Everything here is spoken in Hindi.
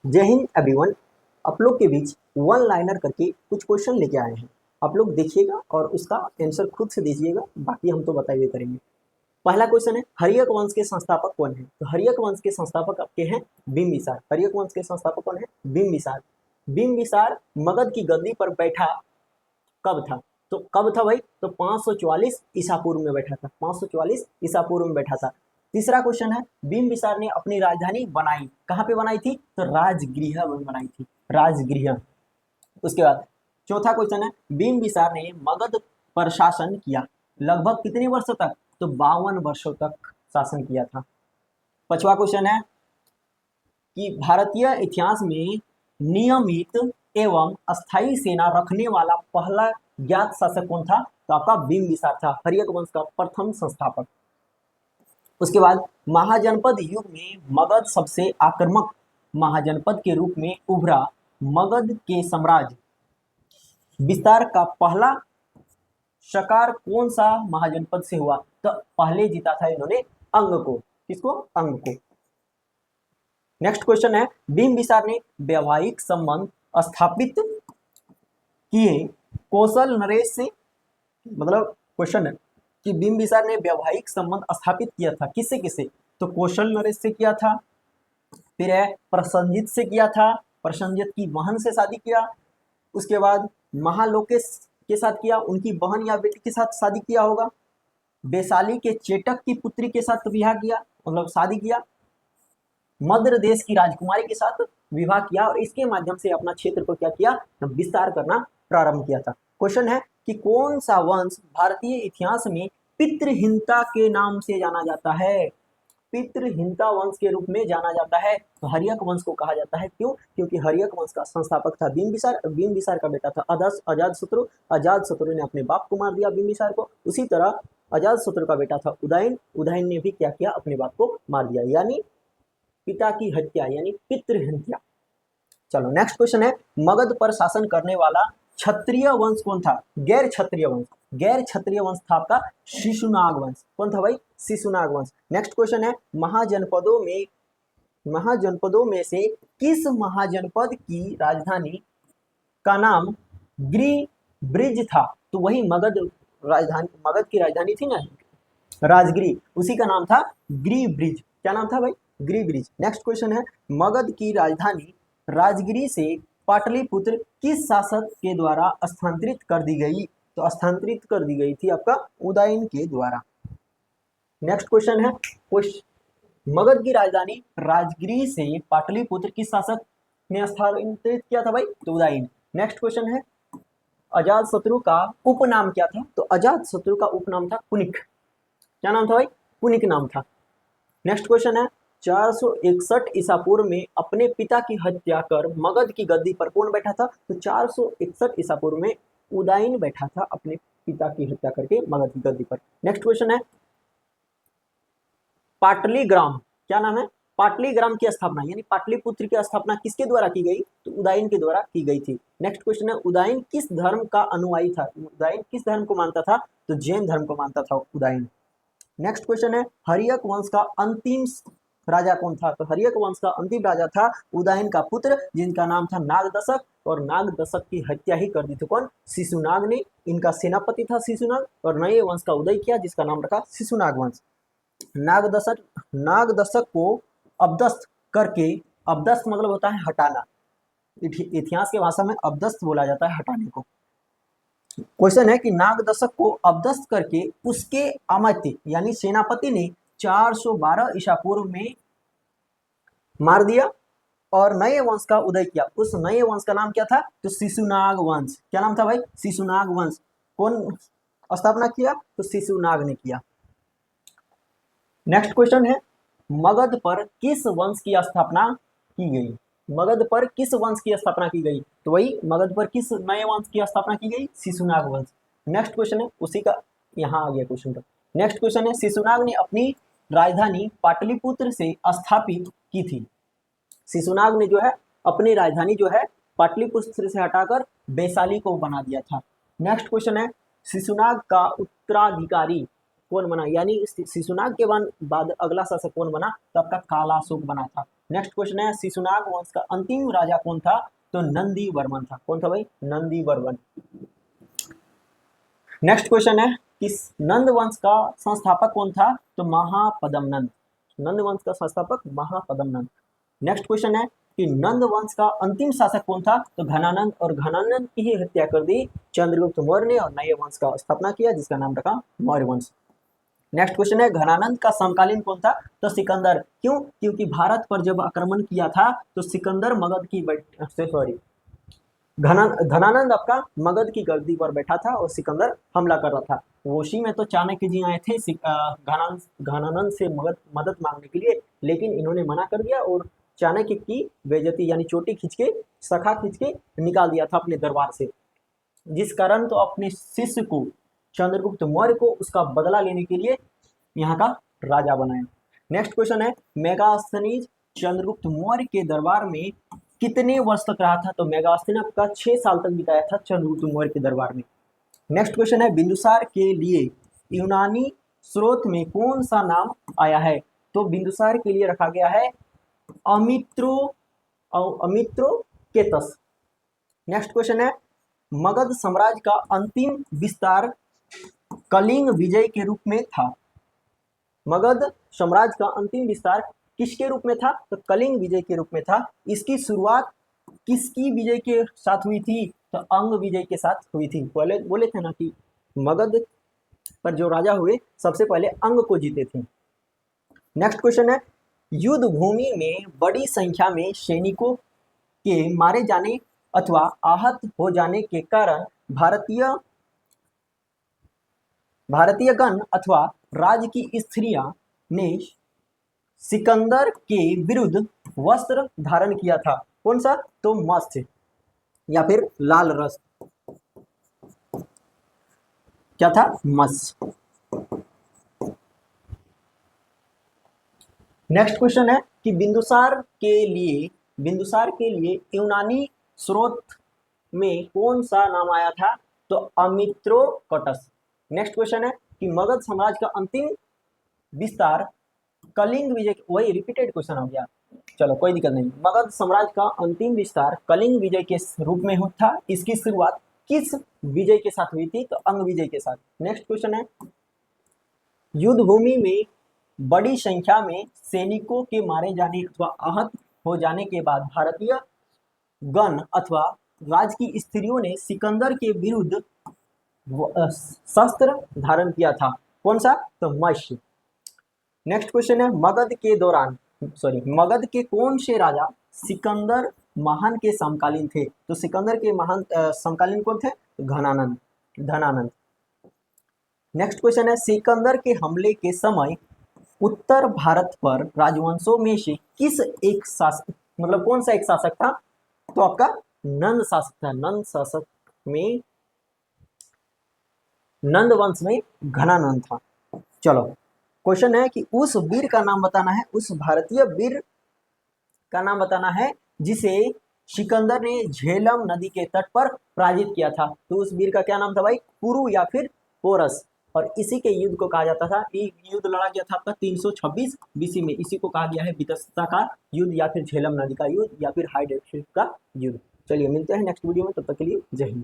जय हिंद एवरीवन। आप लोग के बीच वन लाइनर करके कुछ क्वेश्चन लेके आए हैं। आप लोग देखिएगा और उसका आंसर खुद से दीजिएगा, बाकी हम तो बताइए करेंगे। पहला क्वेश्चन है, हर्यक वंश के संस्थापक कौन है? तो हर्यक वंश के संस्थापक आपके हैं बिंबिसार। हर्यक वंश के संस्थापक कौन है? बिंबिसार। बिंबिसार मगध की गद्दी पर बैठा कब था? तो कब था भाई? तो 544 ईसा पूर्व में बैठा था। 544 ईसा पूर्व में बैठा था। तीसरा क्वेश्चन है, बिंबिसार ने अपनी राजधानी बनाई, कहाँ पे बनाई थी? तो राजगृह में बनाई थी, राजगृह। उसके बाद चौथा क्वेश्चन है, बिंबिसार ने मगध पर शासन किया लगभग कितने वर्षों तक? तो 52 वर्षों तक शासन किया था। पांचवा क्वेश्चन है कि भारतीय इतिहास में नियमित एवं अस्थायी सेना रखने वाला पहला ज्ञात शासक कौन था? तो आपका बिंबिसार था, हर्यक वंश का प्रथम संस्थापक। उसके बाद महाजनपद युग में मगध सबसे आक्रामक महाजनपद के रूप में उभरा। मगध के साम्राज्य विस्तार का पहला शकार कौन सा महाजनपद से हुआ? तो पहले जीता था इन्होंने अंग को। किसको? अंग को। नेक्स्ट क्वेश्चन है, बिंबिसार ने वैवाहिक संबंध स्थापित किए कौशल नरेश से। मतलब क्वेश्चन है कि बिंबिसार ने वैवाहिक संबंध स्थापित किया था किससे किससे? तो कौशल नरेश से किया था, फिर है प्रसन्नजित से किया था, प्रसन्नजित की बहन से शादी किया। उसके बाद महालोकेश के साथ किया, उनकी बहन या बेटी के साथ शादी किया होगा। वैशाली के चेटक की पुत्री के साथ विवाह किया, मतलब शादी किया। मद्र देश की राजकुमारी के साथ विवाह किया और इसके माध्यम से अपना क्षेत्र को क्या किया? विस्तार करना प्रारंभ किया था। क्वेश्चन है कि कौन सा वंश भारतीय इतिहास में पितृहीनता के नाम से जाना जाता है? पितृहीनता वंश के रूप में जाना जाता है। तो हर्यक वंश को कहा जाता है। क्यों? क्योंकि हर्यक वंश का संस्थापक था बिंबिसार। बिंबिसार का बेटा था अजातशत्रु। अजातशत्रु ने अपने बाप को मार दिया बिंबिसार को। उसी तरह अजातशत्रु का बेटा था उदयन। उदयन ने भी क्या किया? अपने बाप को मार दिया, यानी पिता की हत्या, यानी पितृहत्या। चलो नेक्स्ट क्वेश्चन है, मगध पर शासन करने वाला क्षत्रिय वंश कौन था? गैर क्षत्रिय वंश। गैर क्षत्रिय वंश था आपका शिशुनाग वंश। कौन था भाई? शिशुनाग वंश। नेक्स्ट क्वेश्चन है, महाजनपदों में से किस महाजनपद की राजधानी का नाम गिरिब्रिज था? तो वही मगध की राजधानी थी ना, राजगिरी, उसी का नाम था गिरिब्रिज। क्या नाम था भाई? गिरिब्रिज। नेक्स्ट क्वेश्चन है, मगध की राजधानी राजगिरी से पाटलिपुत्र किस शासक के द्वारा स्थानांतरित कर दी गई? तो स्थानांतरित कर दी गई थी आपका उदयन के द्वारा। नेक्स्ट क्वेश्चन है, मगध की राजधानी राजगिरी से पाटलिपुत्र किस शासक ने स्थानांतरित किया था भाई? तो उदयन। नेक्स्ट क्वेश्चन है, अजातशत्रु का उपनाम क्या था? तो अजातशत्रु का उपनाम था कुनिक। क्या नाम था भाई? कुनिक नाम था। नेक्स्ट क्वेश्चन है, 461 ईसा पूर्व में अपने पिता की हत्या कर मगध की गद्दी पर कौन बैठा था? तो 461 ईसा पूर्व में उदयन बैठा था अपने पिता की हत्या करके मगध की गद्दी पर। नेक्स्ट क्वेश्चन है, पाटलीग्राम, क्या नाम है? पाटलीग्राम की स्थापना यानी पाटलिपुत्र की स्थापना किसके द्वारा की गई? तो उदयन के द्वारा की गई थी। नेक्स्ट क्वेश्चन है, उदयन किस धर्म का अनुयायी था? उदयन किस धर्म को मानता था? तो जैन धर्म को मानता था उदयन। नेक्स्ट क्वेश्चन है, हर्यक वंश का अंतिम राजा कौन था? तो हर्यक वंश का अंतिम राजा था उदयन का पुत्र, जिनका नाम था नागदशक। और नागदशक की हत्या ही कर दी थी कौन? शिशुनाग ने। इनका सेनापति था शिशुनाग और नए वंश का उदय किया, जिसका नाम रखा शिशुनाग वंश। नागदशक को अबदस्त करके, अबदस्त मतलब होता है हटाना, इतिहास के भाषा में अबदस्त बोला जाता है हटाने को। क्वेश्चन है कि नागदशक को अबदस्त करके उसके अमात्य यानी सेनापति ने 412 ईसा पूर्व में मार दिया और नए वंश का उदय किया। उस नए वंश का नाम क्या था? तो शिशुनाग वंश। क्या नाम था भाई? शिशुनाग वंश। कौन स्थापना किया? तो शिशुनाग ने किया। नेक्स्ट क्वेश्चन है, मगध पर किस वंश की स्थापना की गई? मगध पर किस वंश की स्थापना की गई? तो वही मगध पर किस नए वंश की स्थापना की गई? शिशुनाग वंश। नेक्स्ट क्वेश्चन है उसी का, यहाँ आ गया क्वेश्चन का। नेक्स्ट क्वेश्चन है, शिशुनाग ने अपनी राजधानी पाटलिपुत्र से स्थापित की थी। शिशुनाग ने जो है अपनी राजधानी जो है पाटलिपुत्र से हटाकर वैशाली को बना दिया था। नेक्स्ट क्वेश्चन है, शिशुनाग का उत्तराधिकारी कौन बना? यानी शिशुनाग के बाद अगला शासक कौन बना? तो आपका कालाशोक बना था। नेक्स्ट क्वेश्चन है शिशुनाग वंश का अंतिम राजा कौन था? तो नंदी वर्मन था। कौन था भाई? नंदी वर्मन। नेक्स्ट क्वेश्चन है कि नंद वंश का संस्थापक कौन था? तो महापद्मनंद। नंद वंश का संस्थापक महापद्मनंद। नेक्स्ट क्वेश्चन है कि नंद वंश का अंतिम शासक कौन था? तो घनानंद, और घनानंद की ही हत्या कर दी चंद्रगुप्त मौर्य ने और नए वंश का स्थापना किया जिसका नाम रखा मौर्य वंश। नेक्स्ट क्वेश्चन है घनानंद का समकालीन कौन था? तो सिकंदर। क्यों? क्योंकि भारत पर जब आक्रमण किया था तो सिकंदर मगध की घनानंद आपका मगध की गद्दी पर बैठा था और सिकंदर हमला कर रहा था। उसी में तो चाणक्य जी आए थे घनानंद से मदद मांगने के लिए, लेकिन इन्होंने मना कर दिया और चाणक्य की बेइज्जती यानी चोटी खींच के, सखा खींच के निकाल दिया था अपने दरबार से, जिस कारण तो अपने शिष्य को चंद्रगुप्त मौर्य को उसका बदला लेने के लिए यहाँ का राजा बनाया। नेक्स्ट क्वेश्चन है मेगास्थनीज चंद्रगुप्त मौर्य के दरबार में कितने वर्ष तक रहा था? तो मेगास्थनीज का 6 साल तक बिताया था चंद्रगुप्त मौर्य के दरबार में। नेक्स्ट क्वेश्चन है बिंदुसार के लिए यूनानी स्रोत में कौन सा नाम आया है? तो बिंदुसार के लिए रखा गया है अमित्रोकेतस। नेक्स्ट क्वेश्चन है मगध साम्राज्य का अंतिम विस्तार कलिंग विजय के रूप में था। मगध साम्राज्य का अंतिम विस्तार किसके रूप में था? तो कलिंग विजय के रूप में था। इसकी शुरुआत किसकी विजय के साथ हुई थी? तो अंग विजय के साथ हुई थी। पहले बोले थे ना कि मगध पर जो राजा हुए सबसे पहले अंग को जीते थे। नेक्स्ट क्वेश्चन है युद्ध भूमि में बड़ी संख्या में सैनिकों के मारे जाने अथवा आहत हो जाने के कारण भारतीय गण अथवा राज्य की स्त्रियां ने सिकंदर के विरुद्ध वस्त्र धारण किया था। कौन सा? तो मत्स्य या फिर लाल रस। क्या था? मत्स्य। नेक्स्ट क्वेश्चन है कि बिंदुसार के लिए यूनानी स्रोत में कौन सा नाम आया था? तो अमित्रोकटस। नेक्स्ट क्वेश्चन है कि मगध साम्राज्य का अंतिम विस्तार कलिंग विजय, वही रिपीटेड क्वेश्चन हो गया, चलो कोई दिक्कत नहीं। मगध साम्राज्य का अंतिम विस्तार कलिंग विजय के रूप में था। इसकी शुरुआत किस विजय के साथ हुई थी? तो अंग विजय के साथ। नेक्स्ट क्वेश्चन है युद्ध भूमि में बड़ी संख्या में सैनिकों के मारे जाने अथवा आहत हो जाने के बाद भारतीय गण अथवा राज्य की स्त्रियों ने सिकंदर के विरुद्ध शस्त्र धारण किया था। कौन सा? तो मत्स्य। नेक्स्ट क्वेश्चन है मगध के कौन से राजा सिकंदर महान के समकालीन थे? तो सिकंदर के महान समकालीन कौन थे? धनानंद। नेक्स्ट क्वेश्चन है सिकंदर के हमले के समय उत्तर भारत पर राजवंशों में से किस एक शासक, मतलब कौन सा एक शासक था? तो आपका नंद शासक था। नंद वंश में घनानंद था। चलो क्वेश्चन है कि उस वीर का नाम बताना है, उस भारतीय वीर का नाम बताना है जिसे सिकंदर ने झेलम नदी के तट पर पराजित किया था। तो उस वीर का क्या नाम था भाई? पुरु या फिर पोरस। और इसी के युद्ध को कहा जाता था, ये युद्ध लड़ा गया था आपका 326 बीसी में। इसी को कहा गया है वितस्ता का युद्ध या फिर झेलम नदी का युद्ध या फिर हाइडेक्सिस का युद्ध। चलिए मिलते हैं नेक्स्ट वीडियो में, तब तक के लिए जय हिंद।